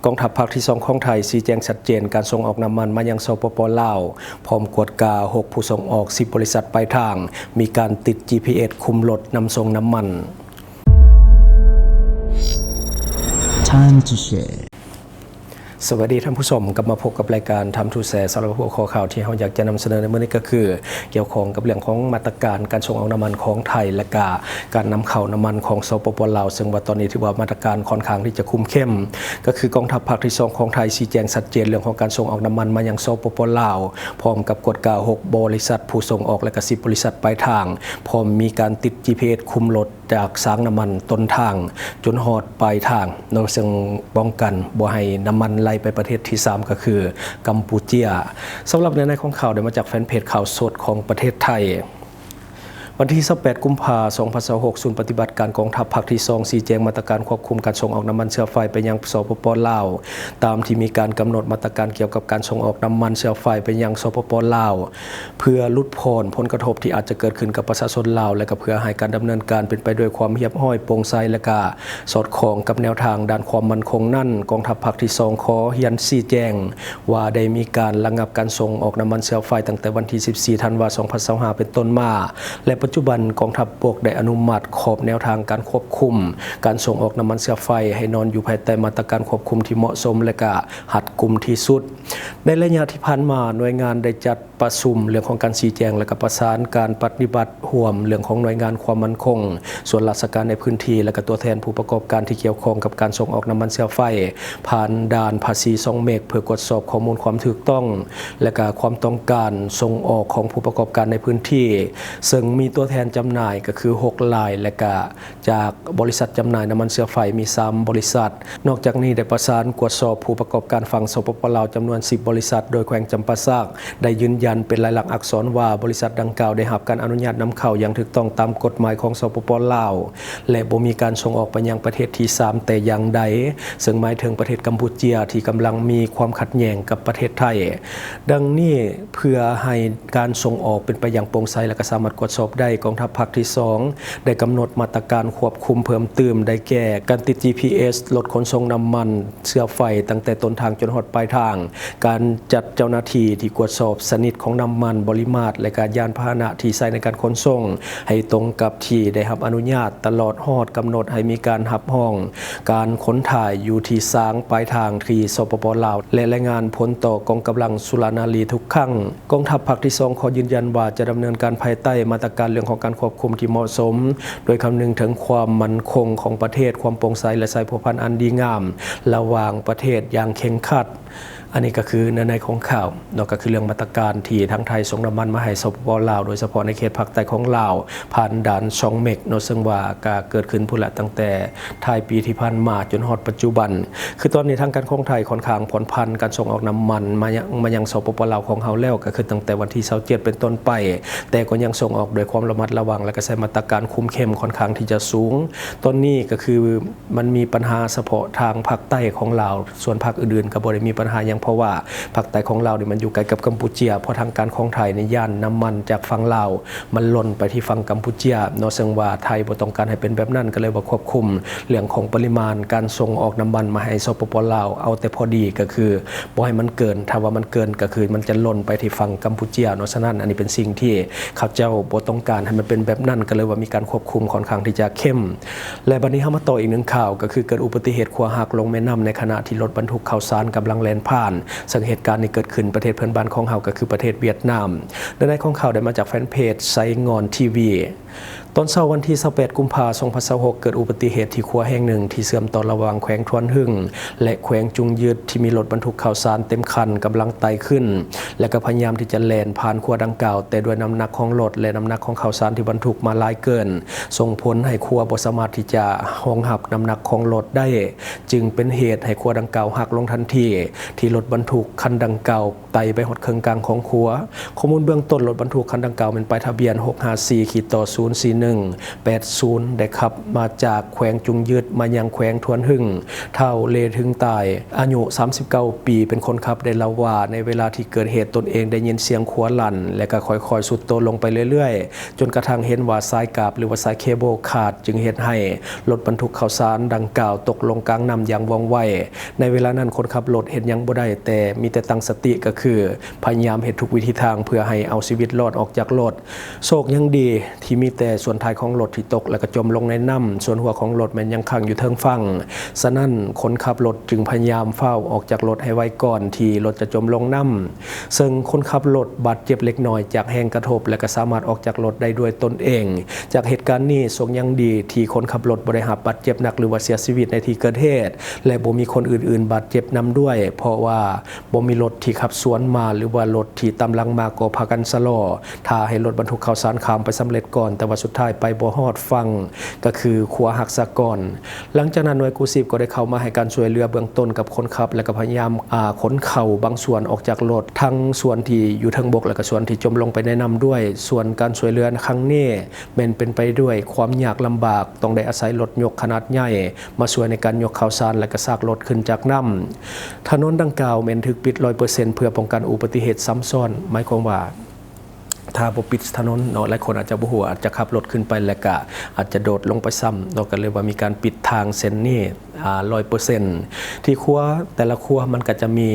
กองทัพภาคที่2ของไทยชี้แจงชัดเจนการส่งออกน้ำมันมายังสปป.ลาวพร้อมกวดกา6ผู้ส่งออก10บริษัทปลายทางมีการติด GPS คุมรถนำส่งน้ำมัน Time to shareสวัสดีท่านผู้ชมกลับมาพบกับรายการทำทูแสสำหรับหัวข้อข่าวที่เราอยากจะนำเสนอในมื้อนี้ก็คือเกี่ยวข้องกับเรื่องของมาตรการการส่งออกน้ำมันของไทยและการนำเข้าน้ำมันของสปป.ลาวซึ่งว่าตอนนี้ถือว่ามาตรการค่อนข้างที่จะคุมเข้มก็คือกองทัพภาคที่2ของไทยชี้แจงชัดเจนเรื่องของการส่งออกน้ำมันมายังสปป.ลาวพร้อมกับกฎกา6บริษัทผู้ส่งออกและก็10บริษัทปลายทางพร้อมมีการติด GPS คุมรถจากสางน้ำมันต้นทางจนฮอดปลายทางโดยซึ่งป้องกันบ่ให้น้ำมันไหลไปประเทศที่3ก็คือกัมพูชีสำหรับในของข่าวได้มาจากแฟนเพจข่าวสดของประเทศไทยวันที่28กุมภาพันธ์2026ศูนย์ปฏิบัติการกองทัพภาคที่2ชี้แจงมาตรการควบคุมการส่งออกน้ำมันเชื้อไฟไปยังสปป.ลาวตามที่มีการกำหนดมาตรการเกี่ยวกับการส่งออกน้ำมันเชื้อไฟไปยังสปป.ลาวเพื่อลดพ้นผลกระทบที่อาจจะเกิดขึ้นกับประชาชนลาวและก็เพื่อให้การดำเนินการเป็นไปด้วยความเรียบร้อยโปร่งใสและก็สอดคล้องกับแนวทางด้านความมั่นคงนั้นกองทัพภาคที่2ขอเรียนชี้แจงว่าได้มีการระงับการส่งออกน้ำมันเชื้อไฟตั้งแต่วันที่14ธันวาคม2025เป็นต้นมาและปัจจุบันกองทัพบกได้อนุมัติขอบแนวทางการควบคุมการส่งออกน้ำมันเชื้อไฟให้นอนอยู่ภายใต้มาตรการควบคุมที่เหมาะสมและก็หัดกุมที่สุดในระยะที่ผ่านมาหน่วยงานได้จัดประชุมเรื่องของการชี้แจงและก็ประสานการปฏิบัติร่วมเรื่องของหน่วยงานความมั่นคงส่วนราชการในพื้นที่และก็ตัวแทนผู้ประกอบการที่เกี่ยวข้องกับการส่งออกน้ำมันเชื้อไฟผ่านด่านภาษี2เมกเพื่อกดสอบข้อมูลความถูกต้องและก็ความต้องการส่งออกของผู้ประกอบการในพื้นที่ซึ่งมีตัวแทนจำหน่ายก็คือ6รายและก็จากบริษัทจำหน่ายน้ำมันเชื้อไฟมี3บริษัทนอกจากนี้ได้ประสานกวดสอบผู้ประกอบการฝั่งสปป.ลาวจำนวน10บริษัทโดยแขวงจำปาสักได้ยืนยันเป็นลายลักษณ์อักษรว่าบริษัทดังกล่าวได้รับการอนุญาตนำเข้าอย่างถูกต้องตามกฎหมายของสปป.ลาวและบ่มีการส่งออกไปยังประเทศที่3แต่อย่างใดซึ่งหมายถึงประเทศกัมพูชาที่กำลังมีความขัดแย้งกับประเทศไทยดังนี้เพื่อให้การส่งออกเป็นไปอย่างโปร่งใสและก็สามารถกวดสอบได้กองทัพภาคที่2ได้กำหนดมาตรการควบคุมเพิ่มเติมได้แก่การติด GPS ลดขนส่งน้ำมันเชื้อไฟตั้งแต่ต้นทางจนฮอดปลายทางการจัดเจ้าหน้าที่ที่กวดสอบชนิดของน้ำมันปริมาตรและการยานพาหนะที่ใช้ในการขนส่งให้ตรงกับที่ได้รับอนุญาตตลอดฮอดกำหนดให้มีการรับห้องการขนถ่ายอยู่ที่สางปลายทางที่สปป.ลาวและรายงานผลต่อกองกำลังสุรานารีทุกครั้งกองทัพภาคที่2ขอยืนยันว่าจะดำเนินการภายใต้มาตรการเรื่องของการควบคุมที่เหมาะสมโดยคำนึงถึงความมั่นคงของประเทศความโปร่งใสและสายพัวพันธ์อันดีงามระหว่างประเทศอย่างเคร่งครัดอันนี้ก็คือในของข่าวนอกก็คือเรื่องมาตรการที่ทั้งไทยส่งน้ำมันมาให้สปป.ลาวโดยเฉพาะในเขตภาคใต้ของลาวผ่านด่านช่องเมกซึ่งว่าก็เกิดขึ้นพุ่นละตั้งแต่ท้ายปีที่ผ่านมาจนฮอดปัจจุบันคือตอนนี้ทางการของไทยค่อนข้างผ่อนผันการส่งออกน้ำมันมายังสปป.ลาวของเฮาแล้วก็คือตั้งแต่วันที่27เป็นต้นไปแต่ก็ยังส่งออกโดยความระมัดระวังและก็ใช้มาตรการคุมเข้มค่อนข้างที่จะสูงตอนนี้ก็คือมันมีปัญหาเฉพาะทางภาคใต้ของลาวส่วนภาคอื่นๆก็บ่ได้มีปัญหาอย่างเพราะว่าภาคใต้ของลาวนี่มันอยู่ใกล้กับกัมพูชาเพราะทางการของไทยในย่านน้ำมันจากฝั่งลาวมันล่นไปที่ฝั่งกัมพูชาซึ่งว่าไทยบ่ต้องการให้เป็นแบบนั้นก็เลยว่าควบคุมเรื่องของปริมาณการส่งออกน้ำมันมาให้สปป.ลาวเอาแต่พอดีก็คือบ่ให้มันเกินถ้าว่ามันเกินก็คือมันจะล่นไปที่ฝั่งกัมพูชาฉะนั้นอันนี้เป็นสิ่งที่เขาเจ้าบ่ต้องการให้มันเป็นแบบนั้นก็เลยว่ามีการควบคุมค่อนข้างที่จะเข้มและบัดนี้เฮามาต่ออีกหนึ่งข่าวก็คือเกิดอุบัติเหตุขัวหักลงแม่น้ำในขณะที่รถบรรทุกข้าวสารกำลังแล่นผ่านซึ่งเหตุการณ์นี้เกิดขึ้นประเทศเพื่อนบ้านของเฮาก็คือประเทศเวียดนามในของข่าวได้มาจากแฟนเพจไซงอนทีวีตอนเช้าวันที่28กุมภาพันธ์2026เกิดอุบัติเหตุที่ขัวแห่งหนึ่งที่เชื่อมต่อระหว่างแขวงทวนหึ่งและแขวงจุงยืดที่มีรถบรรทุกข้าวสารเต็มคันกำลังไต่ขึ้นและก็พยายามที่จะแล่นผ่านขัวดังกล่าวแต่ด้วยน้ำหนักของรถและน้ำหนักของข้าวสารที่บรรทุกมาหลายเกินส่งผลให้ขัวบ่สามารถที่จะรองรับน้ำหนักของรถได้จึงเป็นเหตุให้ขัวดังกล่าวหักลงทันทีที่รถบรรทุกคันดังกล่าวไต่ไปหดเครื่องกลางของขัวข้อมูลเบื้องต้นรถบรรทุกคันดังกล่าวเป็นป้ายทะเบียน654-0 80ได้ขับมาจากแขวงจุงยืดมายังแขวงทวนหึ่งเท่าเลถึงตายอายุ39 ปีเป็นคนขับได้เล่าว่าในเวลาที่เกิดเหตุตนเองได้ยินเสียงขวลั่นและก็ค่อยๆสุดตัวลงไปเรื่อยๆจนกระทั่งเห็นว่าสายกาบหรือว่าสายเคเบิลขาดจึงเฮ็ดให้รถบรรทุกข้าวสารดังกล่าวตกลงกลางน้ำอย่างว่องไวในเวลานั้นคนขับรถเห็นยังบ่ได้แต่มีแต่ตั้งสติก็คือพยายามเฮ็ดทุกวิธีทางเพื่อให้เอาชีวิตรอดออกจากรถโชคยังดีที่มีแต่ส่วนท้ายของรถที่ตกและก็จมลงในน้ำส่วนหัวของรถมันยังค้างอยู่เทิงฝั่งฉะนั้นคนขับรถจึงพยายามเฝ้าออกจากรถให้ไวก่อนที่รถจะจมลงน้ำซึ่งคนขับรถบาดเจ็บเล็กน้อยจากแรงกระทบและก็สามารถออกจากรถได้ด้วยตนเองจากเหตุการณ์นี้โชคยังดีที่คนขับรถบ่ได้รับบาดเจ็บหนักหรือว่าเสียชีวิตในที่เกิดเหตุและบ่มีคนอื่นๆบาดเจ็บนำด้วยเพราะว่าบ่มีรถที่ขับสวนมาหรือว่ารถที่ตามหลังมาก็พากันชะลอถ้าให้รถบรรทุกข้าวสารข้ามไปสำเร็จก่อนแต่ว่าสุดท้ายไปบ่ฮอดฟังก็คือขัวหักซะก่อนหลังจากนั้นหน่วยกู้ชีพก็ได้เข้ามาให้การช่วยเหลือเบื้องต้นกับคนขับและก็พยายามขนเข่าบางส่วนออกจากรถทั้งส่วนที่อยู่เทิงบกและก็ส่วนที่จมลงไปในน้ำด้วยส่วนการช่วยเหลือครั้งนี้เป็นไปด้วยความยากลำบากต้องได้อาศัยรถยกขนาดใหญ่มาช่วยในการยกข้าวสารและก็ซากรถขึ้นจากน้ำถนนดังกล่าวถูกปิด 100% เพื่อป้องกันอุบัติเหตุซ้ำซ้อนหมายความว่าถ้าบ่ปิดถนนเนาะหลายคนอาจจะบ่ฮู้อาจจะขับรถขึ้นไปแล้วก็อาจจะโดดลงไปซ้ำเนาะก็เลยว่ามีการปิดทางเส้นนี้100% ที่ครัวแต่ละครัวมันก็จะมี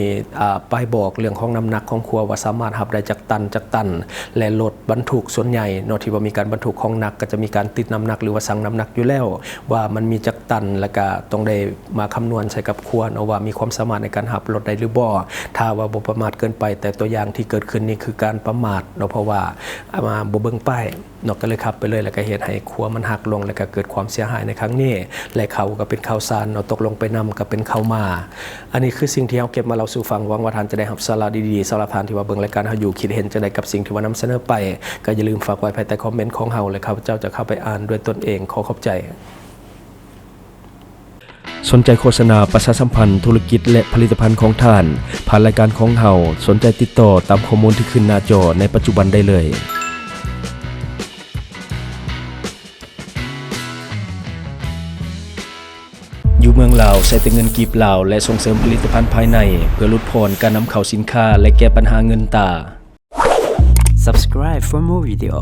ป้ายบอกเรื่องของน้ำหนักของครัวว่าสามารถรับได้จากตันและรถบรรทุกส่วนใหญ่เนาะที่ว่ามีการบรรทุกของหนักก็จะมีการติดน้ำหนักหรือว่าสั่งน้ำหนักอยู่แล้วว่ามันมีจากตันแล้วก็ต้องได้มาคำนวณใช้กับครัวเนาะว่ามีความสามารถในการรับรถได้หรือบ่ถ้าว่าบ่ประมาทเกินไปแต่ตัวอย่างที่เกิดขึ้นนี่คือการประมาทเนาะเพราะว่ามาบ่เบิ่งป้ายเนาะก็เลยขับไปเลยแล้วก็เหตุให้ครัวมันหักลงแล้วก็เกิดความเสียหายในครั้งนี้และเขาก็เป็นข้าวสารเนาะตกลงไปนำก็เป็นข้าวมาอันนี้คือสิ่งที่เราเก็บมาเราสู่ฟังหวังว่าท่านจะได้รับสาระดีๆสำหรับท่านที่ว่าเบิ่งรายการเฮาอยู่คิดเห็นจังไดกับสิ่งที่ว่านำเสนอไปก็อย่าลืมฝากไว้ภายใต้คอมเมนต์ของเฮาและข้าพเจ้าจะเข้าไปอ่านด้วยตนเองขอขอบใจสนใจโฆษณาประชาสัมพันธ์ธุรกิจและผลิตภัณฑ์ของท่านผ่านรายการของเฮาสนใจติดต่อตามข้อมูลที่ขึ้นหน้าจอในปัจจุบันได้เลยอยู่เมืองลาวใช้แต่เงินกีบลาวและส่งเสริมผลิตภัณฑ์ภายในเพื่อลดพรการนำเข้าสินค้าและแก้ปัญหาเงินตา Subscribe for more video.